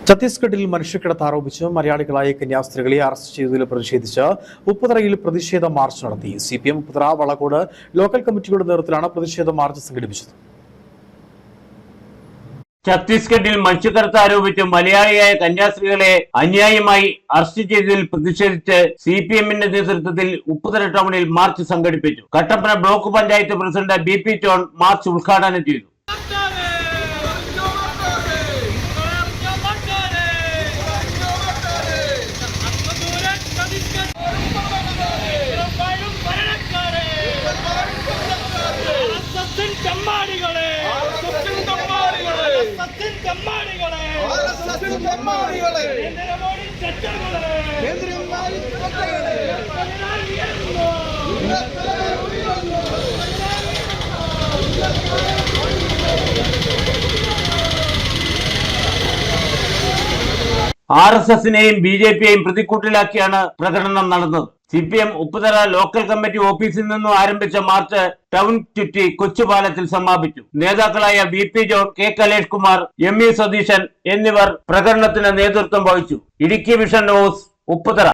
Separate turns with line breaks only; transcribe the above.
ഛത്തീസ്ഗഡിൽ മനുഷ്യക്കടത്ത് ആരോപിച്ച് മലയാളികളായ കന്യാസ്ത്രീകളെ അറസ്റ്റ് ചെയ്തതിൽ പ്രതിഷേധിച്ച് ഉപ്പുതറയിൽ പ്രതിഷേധ മാർച്ച് നടത്തി. CPM ഉപ്പുതറ വളകോട് ലോക്കൽ കമ്മിറ്റിയുടെ നേതൃത്വത്തിലാണ് പ്രതിഷേധ മാർച്ച് സംഘടിപ്പിച്ചത്.
ഛത്തീസ്ഗഡിൽ മനുഷ്യക്കടത്ത് ആരോപിച്ച് മലയാളിയായ കന്യാസ്ത്രീകളെ അന്യായമായി അറസ്റ്റ് ചെയ്തതിൽ പ്രതിഷേധിച്ച് CPMന്റെ നേതൃത്വത്തിൽ ഉപ്പുതറ ടൗണിൽ മാർച്ച് സംഘടിപ്പിച്ചു. Kattappana block panchayat president BP John March ഉദ്ഘാടനം ചെയ്തു. RSSനെയും BJPയെയും പ്രതിക്കൂട്ടിലാക്കിയാണ് പ്രകടനം നടന്നത്. CPM ഉപ്പുതറ ലോക്കൽ കമ്മിറ്റി ഓഫീസിൽ നിന്നും ആരംഭിച്ച മാർച്ച് ടൗൺ ചുറ്റി കൊച്ചുപാലത്തിൽ സമാപിച്ചു. നേതാക്കളായ BP John, K Kalesh Kumar, ME Satheesan എന്നിവർ പ്രകടനത്തിന് നേതൃത്വം വഹിച്ചു. Idukki vision news, Upputhara.